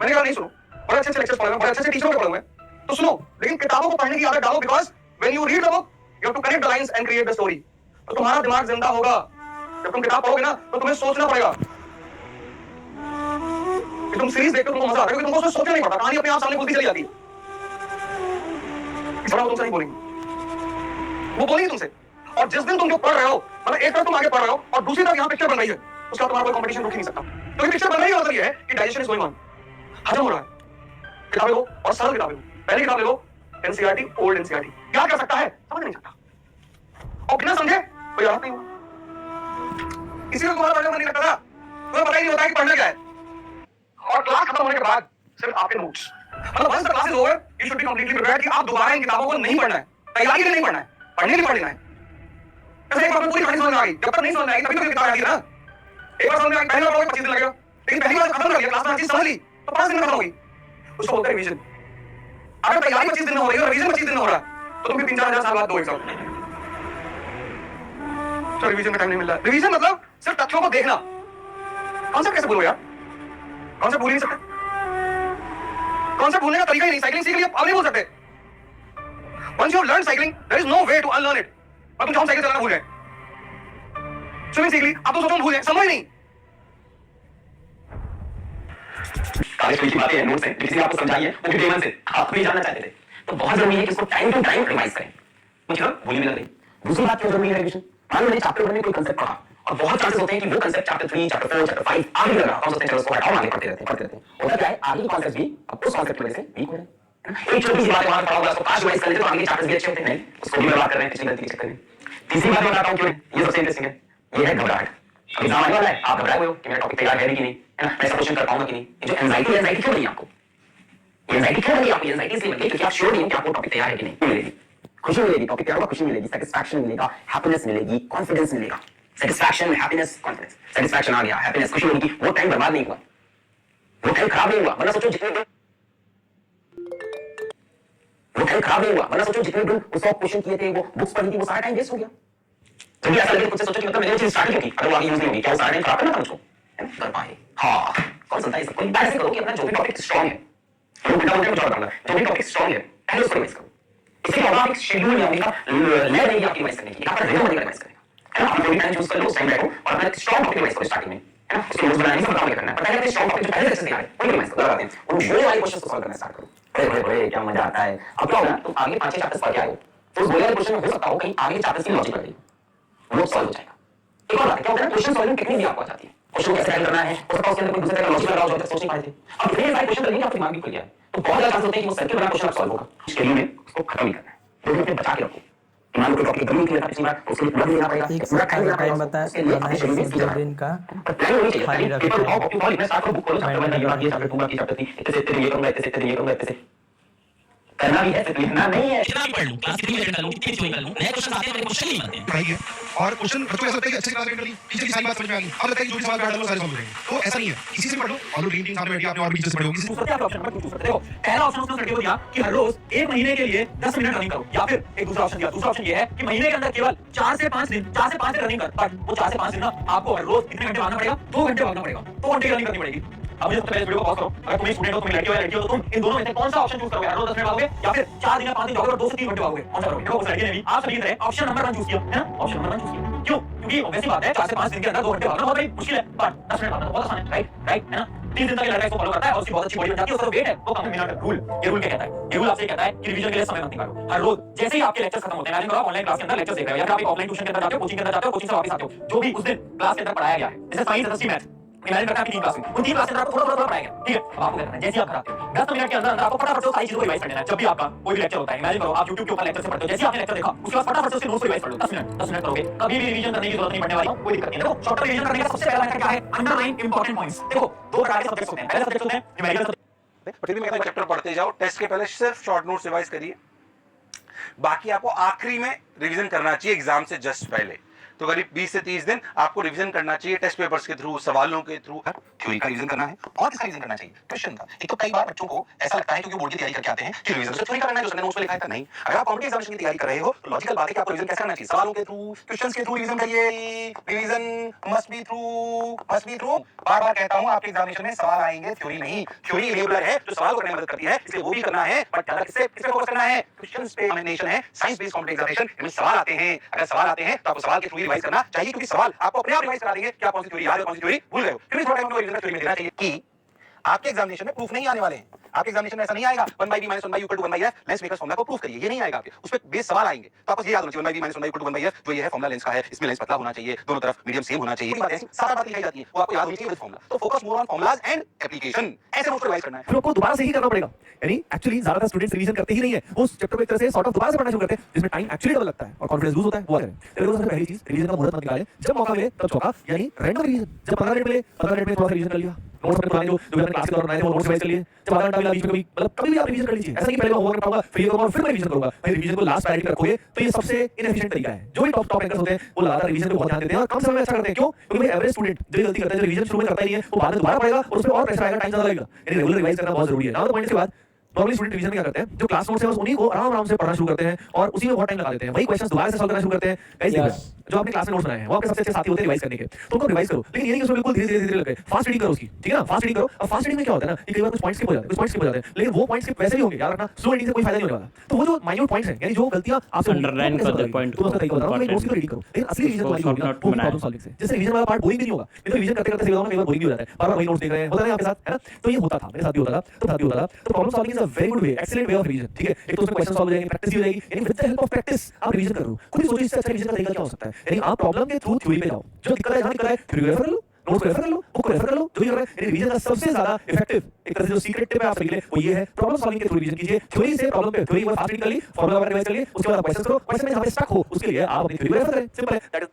मैंने कहा नहीं सुनो, बड़े अच्छे लेक्चर्स पढ़े हुए, बड़े अच्छे टीचरों के पढ़े हुए, तो सुनो, लेकिन किताबों को पढ़ने की आदत डालो, because when you read the book you have to connect the lines and create the story. तो तुम्हारा दिमाग जिंदा होगा। जब तुम किताब पढ़ोगे ना तो तुम्हें सोचना पड़ेगा। तुम सीरीज देखते हो तुमको मजा आता है क्योंकि तुमको उसमें सोचना नहीं पड़ता, कहानी अपने आप सामने खुलती चली जाती है। वो तुमसे नहीं बोलेंगे, वो बोलेंगे तुमसे। और जिस दिन तुम जो पढ़ रहे हो, मतलब एक तरफ तुम आगे पढ़ रहे हो और दूसरी तरफ यहाँ पिक्चर बन रही है, उसका तुम्हारा कोई कंपटीशन रुक ही नहीं सकता। तो ये पिक्चर बन रही है मतलब ये है कि डाइजेशन इज गोइंग ऑन, हजम हो रहा है। किताबें लो और सरल किताबें लो। पहली किताब ले लो एनसीईआरटी, ओल्ड एनसीईआरटी। क्या कर सकता है समझ नहीं सकता, और बिना समझे कोई याद नहीं हुआ। किसी को तुम्हारा पढ़ने मन नहीं लगता था, तुम्हें पता ही नहीं होता कि पढ़ना क्या है। और क्लास खत्म होने के बाद सिर्फ आपके नोट्स, मतलब once the class is over you should be completely prepared कि आप दोबारा इन किताबों को नहीं पढ़ना है, तैयारी के लिए नहीं पढ़ना है, पढ़ने के लिए पढ़ना है। ऐसे एक बार पूरी कहानी समझ में आ गई, जब तक नहीं समझ में आई तभी तो किताब आ गई ना। एक बार समझ में आई, पहले बार पढ़ोगे 25 दिन लगेगा, लेकिन पहली बार खत्म कर लिया, क्लास में हर चीज समझ ली तो 5 दिन में खत्म होगी। उसको बोलते हैं रिवीजन। अगर तैयारी 25 दिन में हो रही है और रिवीजन 25 दिन में हो रहा है तो तुम भी 3-4 हजार साल बाद दो एग्जाम। तो रिवीजन का टाइम नहीं मिल रहा। रिवीजन मतलब सिर्फ तथ्यों को देखना। कॉन्सेप्ट कैसे भूलो यार, कॉन्सेप्ट भूल ही नहीं सकते। कॉन्सेप्ट भूलने का तरीका ही नहीं, साइकिलिंग सीख लिया अब नहीं भूल सकते। Once you have learned cycling, there is no way to unlearn it. अब तुम चाहो साइकिल चलाना भूल जाए, स्विमिंग सीख ली, अब तो सोचो भूल जाए, संभव ही नहीं। कॉलेज की बातें हैं, नोट्स हैं, किसी ने आपको समझाई है, वो भी डेमन से आप भी जानना चाहते थे, तो बहुत जरूरी है कि इसको टाइम टू टाइम रिवाइज करें। मुझे भूल भी लग गई। दूसरी बात क्यों जरूरी है रिवीजन? मान लो मैंने चैप्टर 1 में कोई कंसेप्ट पढ़ा और बहुत चांसेस होते हैं कि वो कंसेप्ट चैप्टर 3, चैप्टर 4, चैप्टर 5 आगे लगा, हम सोचते हैं चलो उसको हटाओ, आगे पढ़ते रहते हैं। होता क्या है, आगे के कॉन्सेप्ट भी अब उस कॉन्सेप्ट की वजह से वीक हो रहे हैं। एक छोटी सी बात वहां पढ़ा होगा, उसको काश रिवाइज कर लेते तो आगे चैप्टर्स भी अच्छे होते हैं, उसको भी बर्बाद कर रहे हैं पिछली गलती के चक्कर में। तीसरी बात मैं बताता हूं क्यों, ये सबसे इंटरेस्टिंग है, ये है घबराहट। एग्जाम आने वाला है, आप घबराए हुए हो कि मेरा टॉपिक तैयार है कि नहीं, है ना, मैं ऐसा क्वेश्चन कर पाऊंगा कि नहीं। ये जो एंजाइटी क्यों नहीं आपको, ये एंजाइटी क्यों नहीं आपको, एंजाइटी इसलिए बनी क्योंकि आप श्योर नहीं हो कि आपको टॉपिक तैयार है कि नहीं। मिलेगी खुशी, मिलेगी टॉपिक तैयार होगा, खुशी मिलेगी, सेटिस्फैक्शन मिलेगा, हैप्पीनेस मिलेगी, कॉन्फिडेंस मिलेगा। Satisfaction, happiness, confidence. सेटिस्फैक्शन आ गया, हैप्पीनेस, खुशी मिलेगी, वो टाइम बर्बाद नहीं हुआ, वो टाइम खराब नहीं हुआ। वरना सोचो जितने दिन वो टाइम खराब नहीं हुआ, वरना सोचो जितने दिन उसको क्वेश्चन किए थे, वो बुक्स पढ़ी थी, वो सारा टाइम वेस्ट हो गया। जब भी ऐसा लगे खुद से सोचो कि मतलब मैंने चीज स्टार्ट क्यों की, अगर वो आगे यूज नहीं होगी, क्या वो सारा टाइम खराब करना था मुझको, कर पाए। हाँ, कौन सुनता है इसको? एक बार ऐसे करो कि अपना जो भी टॉपिक स्ट्रांग है, वो बिना मुझे कुछ और करना, जो भी टॉपिक स्ट्रांग है पहले उसको रिवाइज करो। इसके अलावा एक शेड्यूल नहीं होगा, नए नहीं आपकी रिवाइज करने की, आपका रिदम नहीं रिवाइज करेगा, है ना। आप कोई टाइम चूज कर लो, उस टाइम बैठो और अपना एक स्ट्रांग टॉपिक रिवाइज करो स्टार्टिंग में, है ना। उसको नोट्स बनाने से बताओ क्या करना है, पहले अपने स्ट्रांग टॉपिक जो पहले लेक्चर से आ रहे हैं वो रिवाइज करो, लगाते हैं उन बोले वाले क्वेश्चंस को सॉल्व करना स्टार्ट करो। अरे क्या मजा आता है। अब क्या होगा, तुम आगे 5-6 चैप्टर्स पढ़ के आए हो, तो उस बोले वाले क्वेश्चन में हो सकता हो कहीं आगे चैप्टर्स की लॉजिक लग गई, वो सॉल्व हो जाएगा। एक और बात क्या होता है ना, क्वेश्चन सॉल्विंग टेक्निक भी आपको आ जाती है, क्वेश्चन कैसे हल करना है, हो सकता है उसके अंदर कोई दूसरे तरह का लॉजिक लगा हो जो आप सोच नहीं पाए थे। अब इतने सारे क्वेश्चन करेंगे आपके दिमाग में खुल गया है, तो बहुत ज्यादा चांस होते हैं कि वो सर्किल वाला क्वेश्चन आप सॉल्व होगा, शेड्यूल में उसको खत्म नहीं करना है, 2 घंटे बचा के रखो। मान लो कोई टॉपिक कभी क्लियर था पिछली बार, उसके लिए पूरा देना पड़ेगा, पूरा टाइम बताया, बनाए दिन का प्लान होनी चाहिए। खाली पेपर उठाओ, कॉपी उठाओ, लिखना स्टार्ट करो, बुक खोलो, चैप्टर 1 ये चैप्टर 2 बाकी चैप्टर 3, इतने से इतने ये करूंगा, इतने से इतने ये करूंगा, इतने से करना भी है, सिर्फ लिखना नहीं है। कितना भी पढ़ लूं, क्लास कितनी भी अटेंड कर लूं, कितनी भी ज्वाइन कर लूं, नए क्वेश्चन आते हैं, मेरे क्वेश्चन नहीं बनते हैं। पढ़ाई है और क्वेश्चन बच्चों को ऐसा लगता है कि अच्छी क्लास अटेंड कर ली, टीचर की सारी बात समझ में आ गई, अब लगता है कि जो भी सवाल बैठा लो सारे सॉल्व हो जाएंगे। तो ऐसा नहीं है, किसी से भी पढ़ लो, और ड्रीम टीम सामने बैठी है, आपने और भी टीचर से पढ़े होंगे, चूज करते हैं, आप ऑप्शन नंबर 2 चूज करते हो। पहला ऑप्शन उसने लड़के को दिया कि हर रोज 1 महीने के लिए 10 मिनट रनिंग करो, या फिर एक दूसरा ऑप्शन दिया, दूसरा ऑप्शन ये है कि महीने के अंदर केवल 4 से 5 दिन रनिंग कर, बट वो 4 से 5 दिन ना आपको हर रोज कितने घंटे भागना पड़ेगा, 2 घंटे भागना पड़ेगा, 2 घंटे की रनिंग करनी पड़ेगी। अब मुझे सबसे पहले वीडियो को पॉज करो, अगर तुम स्टूडेंट हो, तुम लड़की हो या लड़की हो, तो तुम इन दोनों में से कौन सा ऑप्शन चूज करोगे, हर रोज 10 मिनट भागोगे या फिर 4 दिन या 5 दिन जाओगे और 2 से 3 घंटे भागोगे, कौन सा करोगे? देखो उस लड़के ने भी आप सभी की तरह ऑप्शन नंबर 1 चूज किया, है ना, ऑप्शन नंबर 1 चूज किया। क्यों? क्योंकि ऑब्वियस बात है 4 से 5 दिन के अंदर 2 घंटे भागना बहुत बड़ी मुश्किल है, बट 10 मिनट भागना बहुत आसान है, राइट, है ना। 3 दिन तक ये लड़का इसको फॉलो करता है और उसकी बहुत अच्छी बॉडी बन जाती है, उसका जो वेट है वो कम मिनट रूल, ये रूल क्या कहता है? ये रूल आपसे कहता है कि रिवीजन के लिए समय मत निकालो, हर रोज जैसे ही आपके लेक्चर्स खत्म होते हैं, इमेजिन करो ऑनलाइन क्लास के अंदर लेक्चर्स देख रहे हो या फिर आप एक ऑफलाइन ट्यूशन के अंदर जाते हो, कोचिंग के अंदर जाते हो, कोचिंग से वापस आते हो, जो भी उस दिन क्लास के अंदर पढ़ाया गया है, जैसे साइंस, एसएसटी, मैथ, इमेजिन करते हैं आपकी 3 क्लास में, उन 3 क्लास के अंदर आपको थोड़ा पढ़ाया गया, ठीक है। अब आपको क्या करना है, जैसे ही आप घर आते हो 10 मिनट के अंदर आपको फटाफट से सारी चीजों को रिवाइज कर लेना है। जब भी आपका कोई भी लेक्चर होता है, इमेजिन करो आप YouTube के ऊपर लेक्चर से पढ़ते हो, जैसे आपने लेक्चर देखा उसके बाद फटाफट से उसके नोट्स को रिवाइज कर लो, 10 मिनट करोगे, कभी भी रिवीजन करने की जरूरत नहीं पड़ने वाली, कोई दिक्कत नहीं है। देखो शॉर्ट टर्म रिवीजन करने का सबसे पहला क्या है, अंडरलाइन इंपॉर्टेंट पॉइंट्स। देखो 2 प्रकार के सब्जेक्ट्स होते हैं, पहले सब्जेक्ट होते हैं न्यूमेरिकल, फिर भी मैं कहता हूं चैप्टर पढ़ते जाओ, टेस्ट के पहले सिर्फ शॉर्ट नोट्स रिवाइज करिए, बाकी आपको आखिरी में रिवीजन करना चाहिए एग्जाम से जस्ट पहले। तो करीब 20 से 30 दिन आपको रिवीजन करना चाहिए टेस्ट पेपर्स के थ्रू, सवालों के थ्रू। थ्योरी का रिवीजन करना है और किसका रिवीजन करना चाहिए? क्वेश्चन का। एक तो कई बार बच्चों को ऐसा लगता है क्योंकि बोर्ड की तैयारी करके आते हैं कि रिवीजन सिर्फ थ्योरी करना है जो सर नोट्स में लिखा है। नहीं, अगर आप कॉम्पिटिटिव एग्जामिनेशन की तैयारी कर रहे हो तो लॉजिकल बात है कि आपको रिवीजन कैसे करना चाहिए? सवालों के थ्रू, क्वेश्चंस के थ्रू रिवीजन करिए। Revision must be through. बार-बार कहता हूं आपके एग्जामिनेशन में सवाल आएंगे, थ्योरी नहीं। थ्योरी इनेबलर है जो सवाल को करने में मदद करती है, इसलिए वो भी करना है, बट ज्यादा किस पे फोकस करना है? क्वेश्चंस पे। एग्जामिनेशन है साइंस बेस्ड कॉम्पिटिटिव एग्जामिनेशन, इनमें सवाल आते हैं। अगर सवाल आते हैं तो आपको सवाल के थ्रू रिवाइज करना चाहिए, क्योंकि सवाल आपको अपने आप रिवाइज करा देंगे कि आप कौन सी थ्योरी याद है, कौन सी थ्योरी भूल गए हो। फिर भी थोड़ा टाइम आपको रिवीजन थ्योरी में देना चाहिए कि आपके एग्जामिनेशन में प्रूफ नहीं आने वाले हैं। आपके एग्जामिनेशन में ऐसा नहीं आएगा 1/b - 1/u = 1/f lens makers formula को प्रूफ करिए, ये नहीं आएगा आपके। उस पे बेस सवाल आएंगे, तो आपको ये याद होना चाहिए 1/b - 1/u = 1/f जो ये है फार्मूला लेंस का है, इसमें लेंस पतला होना चाहिए, दोनों तरफ मीडियम सेम होना चाहिए। बात ऐसी 7-8 बातें लिखाई जाती है, वो आपको याद होनी चाहिए विद फार्मूला। तो focus more on formulas and application, ऐसे नोट्स को रिवाइज करना है। फिर आपको दोबारा से ही करना पड़ेगा, यानी एक्चुअली ज्यादातर स्टूडेंट्स रिवीजन करते ही नहीं है, वो चैप्टर को एक तरह से सॉर्ट ऑफ दोबारा से पढ़ना शुरू करते हैं, जिसमें टाइम एक्चुअली डबल लगता है और कॉन्फिडेंस लूज होता है। वो करें तो सबसे पहली चीज रिवीजन का मुहूर्त मत निकालें, जब मौका मिले तब चौका, यानी रैंडम रिवीजन। जब 15 मिनट मिले 15 मिनट में थोड़ा सा रिवीजन कर लिया, नोट्स अपने पुराने जो मैंने क्लास के दौरान बनाए थे वो नोट्स रिवाइज कर लिए। जब आधा घंटा मिला बीच में कभी, मतलब कभी भी आप रिवीजन कर लीजिए, ऐसा नहीं पहले मैं होमवर्क कराऊंगा फिर ये करूंगा फिर मैं रिवीजन करूंगा। भाई रिवीजन को लास्ट प्रायोरिटी रखोगे तो ये सबसे इनएफिशिएंट तरीका है। जो भी टॉप रैंकर्स होते हैं वो लगातार रिवीजन पे बहुत ध्यान देते हैं और कम समय में अच्छा करते हैं। क्यों? क्योंकि भाई एवरेज स्टूडेंट जो गलती करता है, जो रिवीजन शुरू में करता ही नहीं है, वो बाद में दोबारा पढ़ेगा और उस पे और प्रेशर आएगा, टाइम ज्यादा लगेगा। यानी रेगुलर रिवाइज करना बहुत जरूरी है। नाउ द पॉइंट के बाद नॉर्मली स्टूडेंट रिवीजन क्या करते हैं, जो क्लास नोट्स है बस उन्हीं को आराम से पढ़ना शुरू करते हैं और उसी में बहुत टाइम लगा देते हैं। वही क्वेश्चंस दोबारा से सॉल्व करना शुरू करते हैं। गाइस जो आपने क्लास में नोट्स बनाए हैं वो आपके सबसे अच्छे साथी होते हैं रिवाइज करने के, तो उनको रिवाइज करो, लेकिन ये नहीं कि उसमें बिल्कुल धीरे-धीरे लगे। फास्ट रीडिंग करो उसकी, ठीक है ना? फास्ट रीडिंग करो। अब फास्ट रीडिंग में क्या होता है ना कि कई बार कुछ पॉइंट्स स्किप हो जाते हैं, कुछ पॉइंट्स स्किप हो जाते हैं, लेकिन वो पॉइंट्स स्किप वैसे ही होंगे, याद रखना। स्लो रीडिंग से कोई फायदा नहीं होने वाला। तो वो जो माइन्यूट पॉइंट्स हैं, यानी जो गलतियां आपसे अंडरलाइन कर दे पॉइंट तो उसका तरीका बता रहा हूं, नोट्स की रीडिंग करो। लेकिन असली रीविजन तुम्हारी होगी ना वो प्रॉब्लम सॉल्विंग से। जैसे रिवीजन वाला पार्ट बोरिंग भी नहीं होगा, नहीं तो रिवीजन करते-करते सही बताऊं कई बार बोरिंग भी हो जाता है, बार-बार वही नोट्स देख रहे हैं, होता है आपके साथ, है ना? तो ये होता था, मेरे साथ भी होता था, तो problem solving is a very good way, excellent way of revision, ठीक है? एक तो उसमें क्वेश्चन सॉल्व हो जाएंगे, प्रैक्टिस भी हो जाएगी, यानी with the help of practice आप रिवीजन कर रहे हो। खुद ही सोचिए इससे अच्छा रिवीजन का तरीका क्या हो सकता है। यानी आप प्रॉब्लम के थ्रू थ्योरी पे जाओ, जो दिक्कत है जहां दिक्कत है थ्योरी रेफर कर लो, नोट्स को रेफर कर लो, बुक को रेफर कर लो, जो भी कर रहे हैं। यानी रिवीजन का सबसे ज्यादा इफेक्टिव एक तरह से जो सीक्रेट टिप है आप सभी के लिए वो ये है, प्रॉब्लम सॉल्विंग के थ्रू रिवीजन कीजिए। थ्योरी से प्रॉब्लम पे थ्योरी को फास्ट रीड कर ली, फार्मूला वगैरह रिवाइज कर लिए, उसके बाद आप क्वेश्चंस करो, क्वेश्चन में जहां पे स्टक हो उसके लिए आप अपनी थ्योरी को रेफर करें, सिंपल है। दैट इज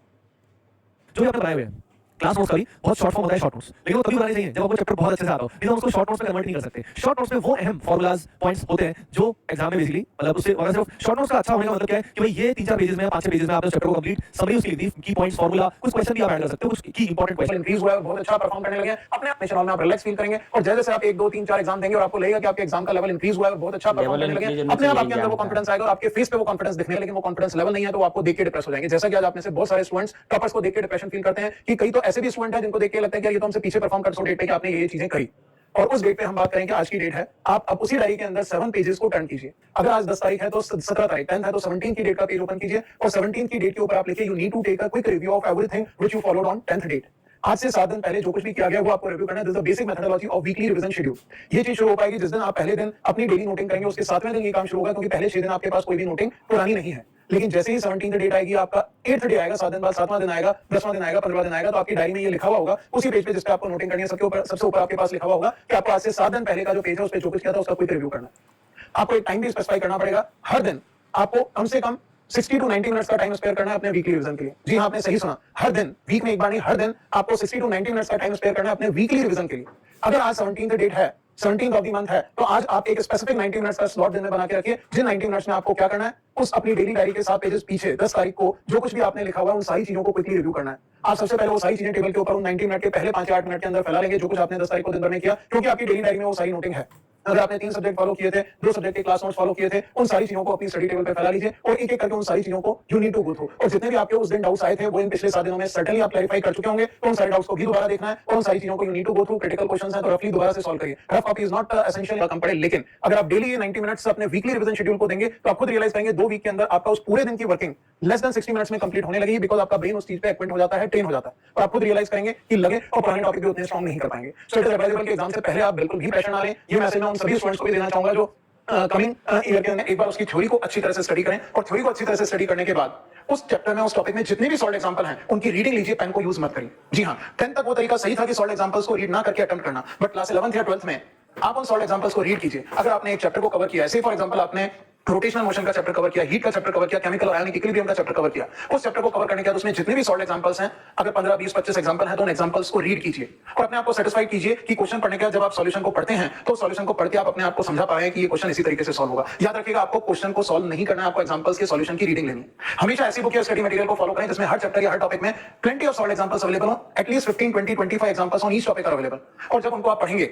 जो भी आपने बनाए हुए हैं। क्लास नोट्स का भी बहुत शॉर्ट फॉर्म होता है शॉर्ट नोट्स, लेकिन वो तभी बनाने चाहिए जब आपको चैप्टर बहुत अच्छे से आता हो, नहीं तो उसको शॉर्ट नोट्स में कन्वर्ट नहीं कर सकते। शॉर्ट नोट्स में वो अहम फॉर्मूलाज पॉइंट्स होते हैं जो एग्जाम में बेसिकली मतलब उससे और सिर्फ शॉर्ट नोट्स का अच्छा होने का मतलब क्या है कि भाई ये 3-4 पेजेस में 5-6 पेजेस में आपने चैप्टर को कंप्लीट समरी उसकी लिख दी, की पॉइंट्स फार्मूला, कुछ क्वेश्चन भी आप ऐड कर सकते हो, कुछ की इंपॉर्टेंट क्वेश्चन इंक्रीज हुआ है, बहुत अच्छा परफॉर्म करने लगे हैं, अपने आप नेशनल में आप रिलैक्स फील करेंगे और जैसे जैसे आप 1 2 3 4 एग्जाम देंगे और आपको लगेगा कि आपके एग्जाम का लेवल इंक्रीज हुआ है, बहुत अच्छा परफॉर्म करने लगे हैं, अपने आप आपके अंदर वो कॉन्फिडेंस आएगा और आपके फेस पे वो कॉन्फिडेंस दिखने लगेगा। लेकिन वो कॉन्फिडेंस लेवल नहीं है तो आपको देख के डिप्रेस हो जाएंगे। जैसा कि आज आपने से बहुत सारे स्टूडेंट्स टॉपर्स को देख के डिप्रेशन फील करते हैं कि कई तो ऐसे भी स्टूडेंट हैं जिनको देख के लगता है कि यार ये तो हमसे पीछे परफॉर्म कर सो डेट पे कि आपने ये चीजें करी। और उस डेट पे हम बात करेंगे, आज की डेट है, आप अब उसी डायरी के अंदर 7 पेजेस को टर्न कीजिए। अगर आज 10 तारीख है तो 17 तारीख, 10 है तो 17 की डेट का पेज ओपन कीजिए और 17 की डेट के ऊपर आप लिखिए, you need to take a quick review of everything which you followed on 10th date. आज से 7 दिन पहले जो कुछ भी किया गया वो आपको रिव्यू करना है। This is the basic methodology of weekly revision schedule. ये चीज शुरू हो पाएगी जिस दिन आप पहले दिन अपनी डेली नोटिंग करेंगे, उसके 7वें दिन ये काम शुरू होगा, क्योंकि पहले 6 दिन आपके पास कोई भी नोटिंग पुरानी नहीं है। लेकिन जैसे ही 17th डेट आएगी, आपका 8th डे आएगा, 7 दिन बाद 7वां दिन आएगा, 10वां दिन आएगा, 15वां दिन आएगा, तो आपकी डायरी में ये लिखा हुआ होगा उसी पेज पे जिस पे आपको नोटिंग करनी है, सबसे ऊपर आपके पास लिखा हुआ होगा कि आपको आज से 7 दिन पहले का जो पेज है उस पे जो कुछ किया था उसका क्विक रिव्यू करना है। आपको एक टाइम भी स्पेसिफाई करना पड़ेगा। हर दिन आपको कम से कम 60 to 90 मिनट्स का टाइम स्पेयर करना है अपने वीकली रिवीजन के लिए। जी हाँ, आपने सही सुना, हर दिन, वीक में एक बार नहीं, हर दिन आपको 60 to 90 मिनट्स का टाइम स्पेयर करना है अपने वीकली रिवीजन के लिए। अगर आज 17th डेट है, 17th ऑफ द मंथ है, तो आज आप एक स्पेसिफिक 90 मिनट्स का स्लॉट दिन में बना के रखिए, जिन 90 मिनट्स में आपको क्या करना है, उस अपनी डेली डायरी के 7 पेजेस पीछे 10 तारीख को जो कुछ भी आपने लिखा हुआ है उन सारी चीजों को क्विकली रिव्यू करना है। आप सबसे पहले वो सारी चीजें टेबल के ऊपर उन 90 मिनट के पहले 5 या 8 मिनट के अंदर फैला लेंगे, जो कुछ आपने 10 तारीख को दिन भर में किया, क्योंकि आपकी डेली डायरी में वो सारी नोटिंग है। अगर आपने 3 सब्जेक्ट फॉलो किए थे, 2 सब्जेक्ट के क्लास नोट्स फॉलो किए थे, उन सारी चीजों को अपनी स्टडी टेबल पे फैला लीजिए और एक एक करके उन सारी चीजों को you need to go through. और जितने भी आपके उस दिन डाउट्स आए थे वो इन पिछले 7 दिनों में सर्टेनली आप क्लैरिफाई कर चुके होंगे, तो उन सारे डाउट्स को भी दोबारा देखना है और उन सारी चीजों को you need to go through. Critical questions हैं तो रफली दोबारा से सॉल्व करिए। Rough copy is not essential कम पड़े, लेकिन अगर आप डेली ये 90 मिनट्स अपने वीकली रिवीजन शेड्यूल को देंगे तो आप खुद रियलाइज करेंगे 2 वीक के अंदर आपका उस पूरे दिन की वर्किंग लेस देन 60 मिनट्स में कंप्लीट होने लगेगी, बिकॉज़ आपका ब्रेन उस चीज पे एक्विंट हो जाता है, ट्रेन हो जाता है और आप खुद रियलाइज करेंगे कि लगे और पुराने टॉपिक भी उतने स्ट्रांग नहीं कर पाएंगे। सो इट इज एडवाइजेबल कि एग्जाम से पहले आप बिल्कुल भी प्रेशर ना लें। ये मैसेज मैं उन सभी स्टूडेंट्स को भी देना चाहूंगा जो कमिंग ईयर के अंदर एक बार उसकी थ्योरी को अच्छी तरह से स्टडी करें और थ्योरी को अच्छी तरह से स्टडी करने के बाद उस चैप्टर में, उस टॉपिक में जितने भी सॉल्व एग्जांपल हैं उनकी रीडिंग लीजिए, पेन को यूज मत करिए। जी हां, 10th तक वो तरीका सही था कि सॉल्व एग्जांपल्स को रीड ना करके अटेम्प्ट करना, बट क्लास 11th या 12th में आप उन सॉल्व एग्जांपल्स को रीड कीजिए। अगर आपने एक चैप्टर को कवर किया है, से फॉर एग्जांपल आपने रोटेशनल मोशन का चैप्टर कवर किया, हीट का चैप्टर कवर किया, केमिकल और आयनिक इक्विलिब्रियम का चैप्टर कवर किया। उस चैप्टर को कवर करने के बाद उसमें जितने भी सॉल्व एग्जांपल्स हैं, अगर 15, 20, 25 एग्जांपल हैं तो उन एग्जांपल्स को रीड कीजिए और अपने आप को सेटिस्फाइड कीजिए कि क्वेश्चन पढ़ने के बाद जब आप सॉल्यूशन को पढ़ते हैं तो सॉल्यूशन को पढ़ के आप अपने आप को समझा पाए कि ये क्वेश्चन इसी तरीके से सॉल्व होगा। याद रखिएगा, आपको क्वेश्चन को सॉल्व नहीं करना है, आपको एग्जांपल्स के सॉल्यूशन की रीडिंग लेनी है। हमेशा ऐसी बुक या स्टडी मटेरियल को फॉलो करें जिसमें हर चैप्टर या हर टॉपिक में plenty of solve examples available हो, at least 15, 20, 25 examples on each topic are available. और जब उनको आप पढ़ेंगे,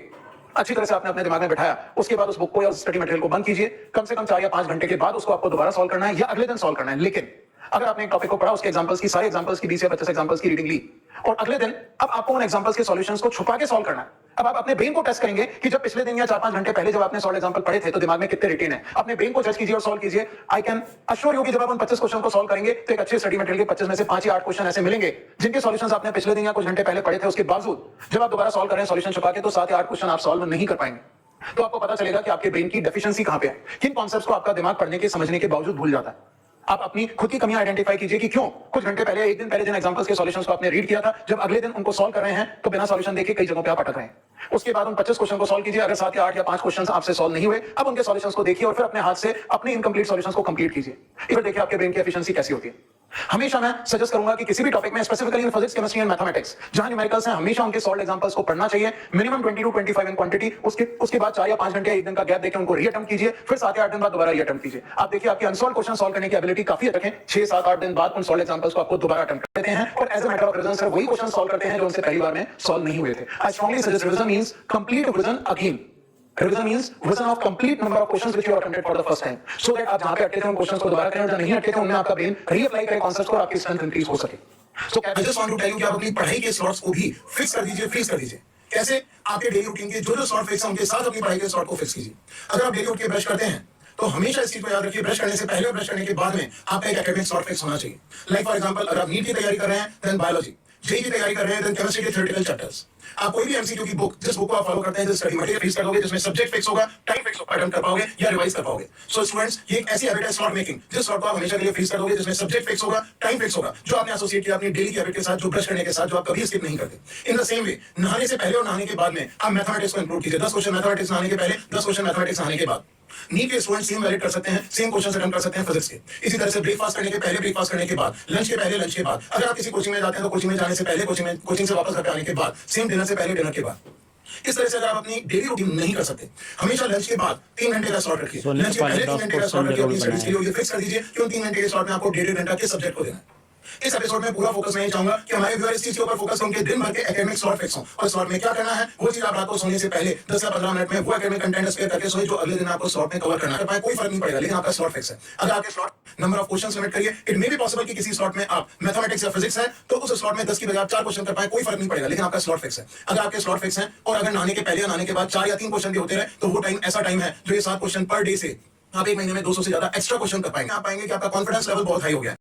अच्छी तरह से आपने अपने दिमाग में बिठाया, उसके बाद उस बुक को या उस स्टडी मटेरियल को बंद कीजिए। कम से कम 4 या 5 घंटे के बाद उसको आपको दोबारा सॉल्व करना है या अगले दिन सॉल्व करना है। लेकिन अगर आपने एक टॉपिक को पढ़ा, उसके एग्जांपल्स की, सारे एग्जांपल्स की 20 या 25 एग्जांपल्स की रीडिंग ली और अगले दिन अब आपको उन एग्जांपल्स के सॉल्यूशंस को छुपा के सॉल्व करना है। अब आप अपने ब्रेन को टेस्ट करेंगे कि जब पिछले दिन या 4-5 घंटे पहले जब आपने सॉल्व एग्जांपल पढ़े थे तो दिमाग में कितने रिटेन है। अपने ब्रेन को जज कीजिए और सॉल्व कीजिए। आई कैन अश्योर यू कि जब आप उन 25 क्वेश्चन को सॉल्व करेंगे तो एक अच्छे स्टडी मटेरियल के 25 में से 5 या 8 क्वेश्चन ऐसे मिलेंगे जिनके सॉल्यूशंस आपने पिछले दिन या कुछ घंटे पहले पढ़े थे। उसके बावजूद जब आप दोबारा सॉल्व करें सॉल्यूशन छुपा के तो 7 या 8 क्वेश्चन आप सॉल्व नहीं कर पाएंगे। तो आपको पता चलेगा कि आपके ब्रेन की डेफिशिएंसी कहां पे है, किन कॉन्सेप्ट्स को आपका दिमाग पढ़ने के, समझने के बावजूद भूल जाता है। आप अपनी खुद की कमियां आइडेंटिफाई कीजिए कि क्यों कुछ घंटे पहले, एक दिन पहले जिन एग्जांपल्स के सॉल्यूशंस को आपने रीड किया था, जब अगले दिन उनको सॉल्व कर रहे हैं तो बिना सॉल्यूशन देखे कई जगहों पे आप अटक रहे हैं। उसके बाद उन 25 क्वेश्चन को सॉल्व कीजिए। अगर 7 या 8 या 5 क्वेश्चन आपसे सॉल्व नहीं हुए, अब उनके सॉल्यूशंस को देखिए और फिर अपने हाथ से अपने इनकम्प्लीट सॉल्यूशंस को कंप्लीट कीजिए। फिर देखिए आपके ब्रेन की एफिशिएंसी कैसी होती है। हमेशा मैं सजेस्ट करूंगा कि किसी भी टॉपिक में, specifically in physics, chemistry and mathematics, जहां न्यूमेरिकल्स हैं, हमेशा उनके सॉल्व एग्जांपल्स को पढ़ना चाहिए। Minimum 20 to 25 in quantity. उसके बाद 4 या 5 घंटे, एक दिन का गैप देकर उनको रीअटेम्प्ट कीजिए। फिर 7 या 8 दिन बाद दोबारा रीअटेम्प्ट कीजिए। आप देखिए आपके अनसॉल्व क्वेश्चन सॉल्व करने की एबिलिटी काफी रखें। 6, 7, 8 दिन बाद उन सॉल्व एग्जांपल्स को आपको दोबारा अटेम्प्ट करते हैं और as a matter of revision सिर्फ वही क्वेश्चन सॉल्व करते हैं जो उनसे पहली बार में सॉल्व नहीं हुए थे। I strongly suggest revision means complete revision again. Revision means revision of complete number of questions which you have attempted for the first time, so that आप जहां पे अटके थे उन क्वेश्चंस को दोबारा करें और जो नहीं अटके थे उनमें आपका ब्रेन रीअप्लाई करे कॉन्सेप्ट्स को और आपकी स्ट्रेंथ इंक्रीज हो सके। So I just want to tell you कि आप अपनी पढ़ाई के स्लॉट्स को भी फिक्स कर दीजिए, फ्रीज कर दीजिए। कैसे? आपके डेली रूटीन के जो स्लॉट फिक्स हैं उनके साथ अपनी पढ़ाई के स्लॉट को फिक्स कीजिए। अगर आप डेली उठ के ब्रश करते हैं तो हमेशा इस चीज को याद रखिए, ब्रश करने से पहले और ब्रश करने के बाद में आपका एक एकेडमिक स्लॉट फिक्स होना चाहिए। लाइक फॉर एग्जांपल, अगर आप नीट की तैयारी कर रहे हैं देन बायोलॉजी, जेईई की तैयारी कर रहे हैं देन केमिस्ट्री के थ्योरेटिकल चैप्टर्स। आप कोई भी एमसीक्यू की बुक, जिस बुक को आप फॉलो करते हैं, जिस स्टडी मटेरियल फिक्स कर दोगे, जिसमें सब्जेक्ट फिक्स होगा, टाइम फिक्स होगा, अटेम्प्ट कर पाओगे या रिवाइज कर पाओगे। सो स्टूडेंट्स, ये एक ऐसी हैबिट है स्लॉट मेकिंग, जिस स्लॉट को आप हमेशा के लिए फिक्स कर दोगे, जिसमें सब्जेक्ट फिक्स होगा, टाइम फिक्स होगा, जो आपने एसोसिएट किया अपनी डेली की हैबिट के साथ, जो ब्रश करने के साथ, जो आप कभी स्किप नहीं करते। इन द सेम वे, नहाने से पहले और नहाने के बाद में आप मैथमेटिक्स को इंक्लूड कीजिए। 10 क्वेश्चन मैथमेटिक्स नहाने के पहले, 10 क्वेश्चन मैथमेटिक्स नहाने के बाद। नीट के स्टूडेंट सेम वैलिड कर सकते हैं, सेम क्वेश्चन अटेम्प्ट कर सकते हैं फिजिक्स के। इसी तरह से ब्रेकफास्ट करने के पहले, ब्रेकफास्ट करने के बाद, लंच के पहले, लंच के बाद। अगर आप किसी कोचिंग में जाते हैं तो कोचिंग में जाने से पहले, कोचिंग से वापस घर पे आने के बाद, सेम डिनर से पहले, डिनर के बाद। इस तरह से अगर आप अपनी डेली रूटीन नहीं कर सकते, हमेशा लंच के बाद 3 घंटे का स्लॉट रखिए। लंच के पहले 3 घंटे का स्लॉट रखिए अपनी स्टडीज के लिए। ये फिक्स कर दीजिए कि उन 3 घंटे के स्लॉट में आपको 1.5 घंटा किस सब्जेक्ट को देना है। इस एपिसोड में पूरा फोकस मैं ये चाहूंगा कि हमारे व्यूअर इस चीज के ऊपर फोकस होंगे, दिन भर के एकेडमिक स्लॉट फिक्स हो। और स्लॉट में क्या करना है, वो चीज आप रात को सोने से पहले 10 या 15 मिनट में वो एकेडमिक कंटेंट स्पेयर करके सोए जो अगले दिन आपको स्लॉट में कवर करना है। कोई फर्क नहीं पड़ेगा, लेकिन आपका स्लॉट फिक्स है। अगर आपके slot number of questions limit करिए। इट मे बी पॉसिबल कि किसी स्लॉट में आप मैथमेटिक्स या फिजिक्स है तो उस स्लॉट में 10 की बजाय आप 4 क्वेश्चन कर पाए, कोई फर्क नहीं पड़ेगा, लेकिन आपका स्लॉट फिक्स है। अगर आपके स्लॉट फिक्स है और अगर नहाने के पहले या नहाने के बाद 4 या 3 क्वेश्चन भी होते रहे तो वो टाइम ऐसा टाइम है जो ये 7 क्वेश्चन पर डे से आप एक महीने में 200 से ज्यादा एक्स्ट्रा क्वेश्चन कर पाएंगे। आप पाएंगे कि आपका कॉन्फिडेंस लेवल बहुत हाई हो गया है।